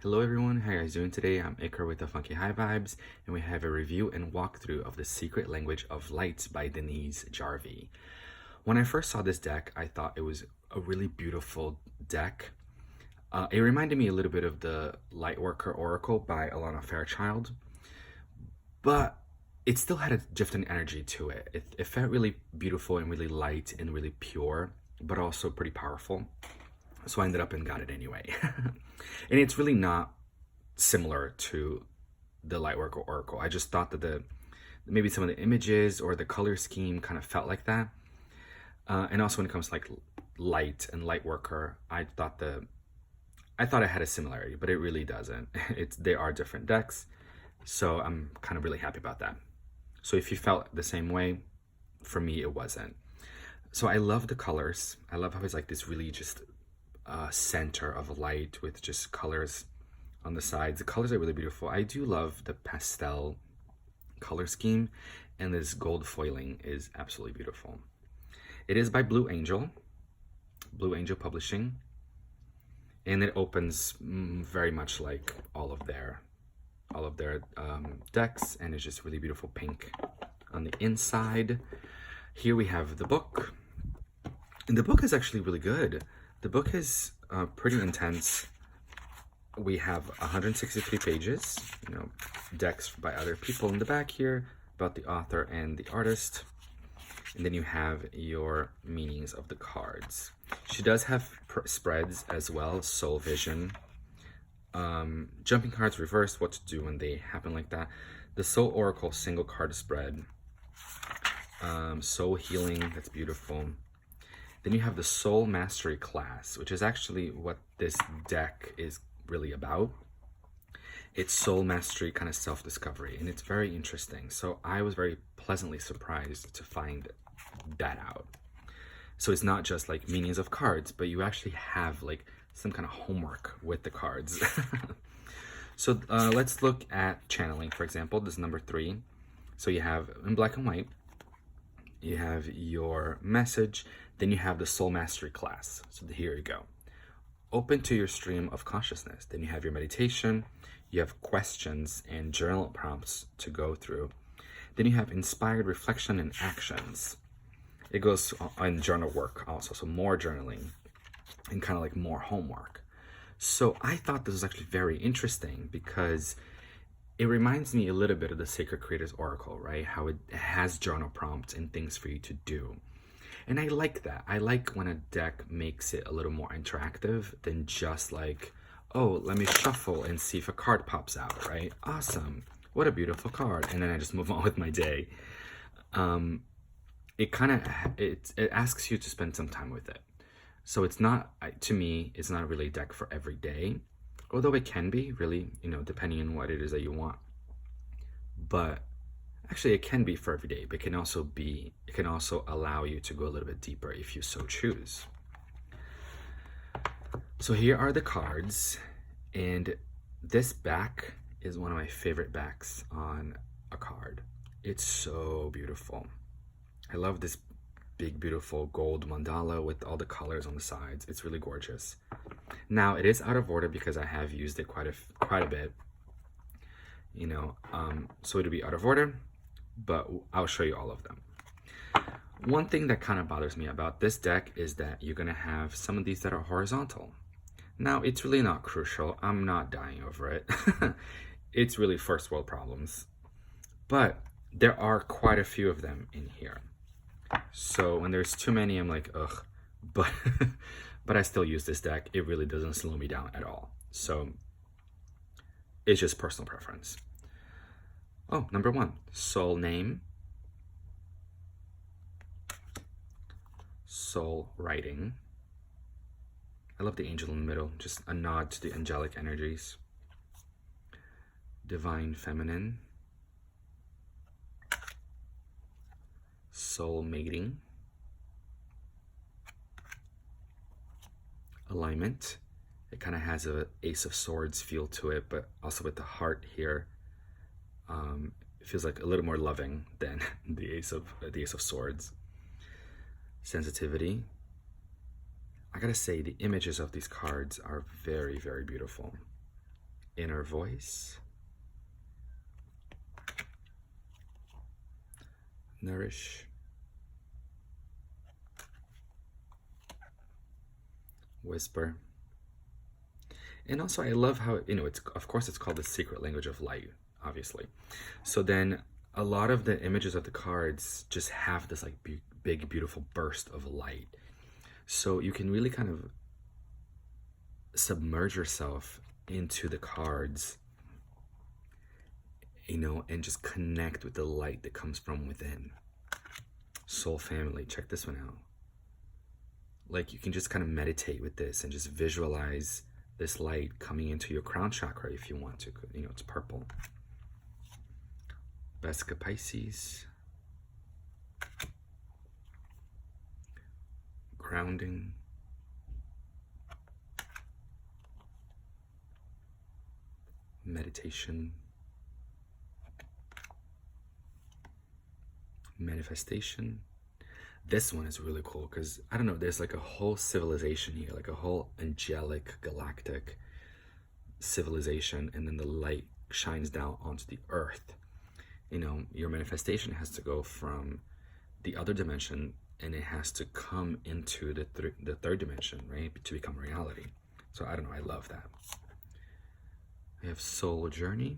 Hello everyone, how are you guys doing today? I'm Iker with the Funky High Vibes, and we have a review and walkthrough of The Secret Language of Light by Denise Jarvie. When I first saw this deck, I thought it was a really beautiful deck. It reminded me a little bit of the Lightworker Oracle by Alana Fairchild, but it still had a different energy to it. It felt really beautiful and really light and really pure, but also pretty powerful. So I ended up and got it anyway. And it's really not similar to the Lightworker Oracle. I just thought that maybe some of the images or the color scheme kind of felt like that. And also when it comes to like light and Lightworker, I thought it had a similarity, but it really doesn't. They are different decks. So I'm kind of really happy about that. So if you felt the same way, for me it wasn't. So I love the colors. I love how it's like this really just center of light with just colors on the sides. The colors are really beautiful. I do love the pastel color scheme, and this gold foiling is absolutely beautiful. It is by Blue Angel Publishing, and it opens very much like all of their decks, and it's just really beautiful pink on the inside. Here we have the book, and the book is actually really good. The book is pretty intense. We have 163 pages, decks by other people in the back here about the author and the artist. And then you have your meanings of the cards. She does have spreads as well, soul vision. Jumping cards reversed, what to do when they happen like that. The Soul Oracle single card spread. Soul healing, that's beautiful. Then you have the Soul Mastery class, which is actually what this deck is really about. It's soul mastery, kind of self-discovery, and it's very interesting. So I was very pleasantly surprised to find that out. So it's not just like meanings of cards, but you actually have like some kind of homework with the cards. So let's look at channeling, for example. This is number 3. So you have in black and white, you have your message, then you have the Soul Mastery class. So here you go. Open to your stream of consciousness. Then you have your meditation, you have questions and journal prompts to go through. Then you have inspired reflection and actions. It goes on journal work also, so more journaling and kind of like more homework. So I thought this was actually very interesting because it reminds me a little bit of the Sacred Creators Oracle, right? How it has journal prompts and things for you to do. And I like that. I like when a deck makes it a little more interactive than just like, oh, let me shuffle and see if a card pops out, right? Awesome. What a beautiful card. And then I just move on with my day. It asks you to spend some time with it. So it's not, to me, it's not really a deck for every day. Although it can be, really, depending on what it is that you want. But actually, it can be for every day, but it can also allow you to go a little bit deeper if you so choose. So here are the cards, and this back is one of my favorite backs on a card. It's so beautiful. I love this big, beautiful gold mandala with all the colors on the sides. It's really gorgeous. Now, it is out of order because I have used it quite a bit, so it'll be out of order, but I'll show you all of them. One thing that kind of bothers me about this deck is that you're going to have some of these that are horizontal. Now, it's really not crucial. I'm not dying over it. It's really first world problems. But there are quite a few of them in here. So when there's too many, I'm like, ugh. But I still use this deck. It really doesn't slow me down at all. So it's just personal preference. Oh, number 1, soul name, soul writing. I love the angel in the middle, just a nod to the angelic energies. Divine feminine, soul mating, alignment. It kind of has a Ace of Swords feel to it, but also with the heart here. It feels like a little more loving than the Ace of Swords. Sensitivity. I gotta say, the images of these cards are very, very beautiful. Inner Voice, Nourish, Whisper. And also I love how, it's, of course it's called the secret language of light, obviously. So then a lot of the images of the cards just have this like big, beautiful burst of light. So you can really kind of submerge yourself into the cards, and just connect with the light that comes from within. Soul Family, check this one out. Like, you can just kind of meditate with this and just visualize this light coming into your crown chakra if you want to. It's purple. Vesica Pisces. Grounding. Meditation. Manifestation. This one is really cool because, I don't know, there's like a whole civilization here, like a whole angelic, galactic civilization, and then the light shines down onto the earth. Your manifestation has to go from the other dimension, and it has to come into the third dimension, right, to become reality. So I don't know, I love that. I have Soul Journey.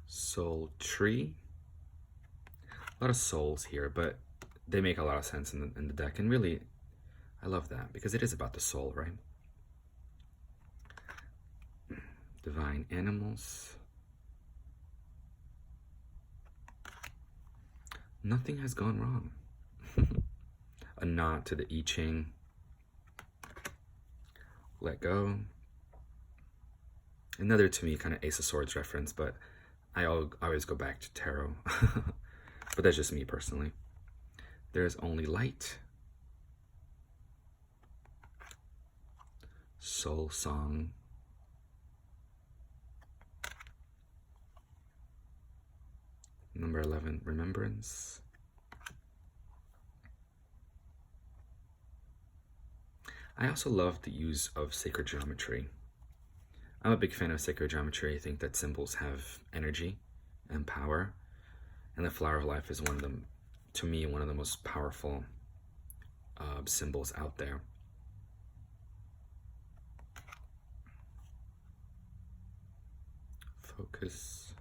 Soul Tree. A lot of souls here, but they make a lot of sense in the deck, and really I love that because it is about the soul, right? Divine Animals. Nothing has gone wrong. A nod to the I Ching. Let Go. Another, to me, kind of Ace of Swords reference, but I always go back to tarot. But that's just me personally. There's Only Light. Soul Song. Number 11, Remembrance. I also love the use of sacred geometry. I'm a big fan of sacred geometry. I think that symbols have energy and power. And the Flower of Life is to me, one of the most powerful symbols out there. Focus.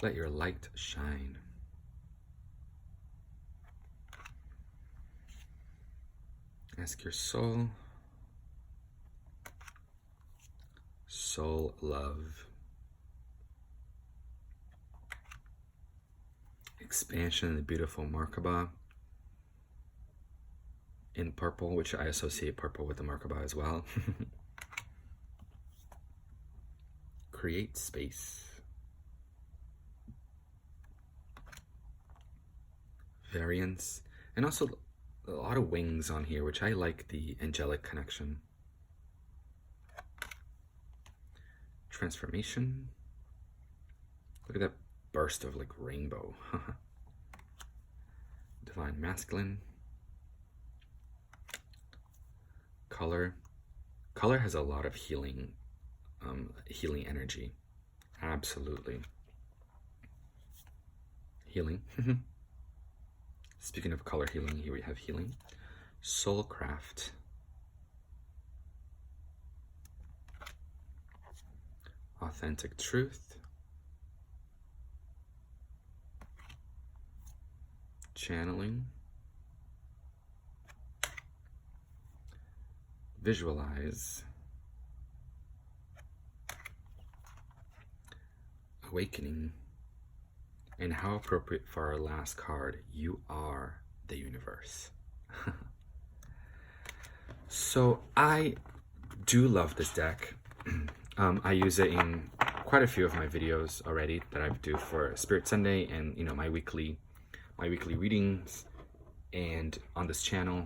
Let your light shine. Ask your soul. Soul Love. Expansion in the beautiful Merkaba in purple, which I associate purple with the Merkaba as well. Create Space. Variance. And also a lot of wings on here, which I like the angelic connection. Transformation. Look at that burst of like rainbow. Divine Masculine. Color. Color has a lot of healing energy. Absolutely. Healing. Speaking of color healing, here we have healing. Soulcraft. Authentic Truth. Channeling. Visualize. Awakening. And how appropriate for our last card, you are the universe. So I do love this deck. I use it in quite a few of my videos already that I do for Spirit Sunday and my weekly readings, and on this channel,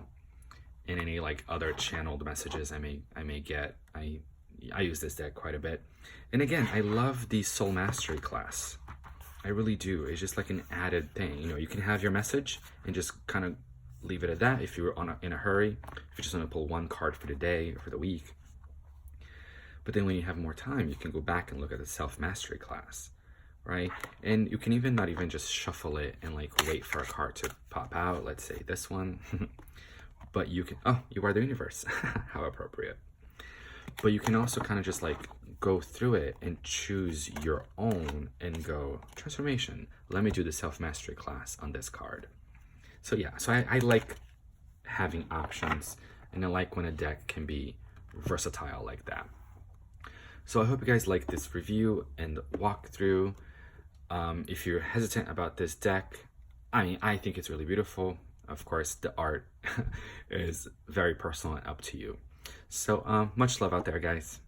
and any like other channeled messages I may get. I use this deck quite a bit. And again, I love the Soul Mastery class. I really do. It's just like an added thing. You can have your message and just kind of leave it at that if you're in a hurry, if you just want to pull one card for the day or for the week. But then when you have more time, you can go back and look at the self-mastery class, right? And you can even not even just shuffle it and like wait for a card to pop out. Let's say this one. But you can, oh, you are the universe. How appropriate. But you can also kind of just like go through it and choose your own and go, transformation. Let me do the self-mastery class on this card. So yeah, so I like having options, and I like when a deck can be versatile like that. So I hope you guys like this review and walkthrough. If you're hesitant about this deck, I mean, I think it's really beautiful. Of course, the art is very personal and up to you. So much love out there, guys.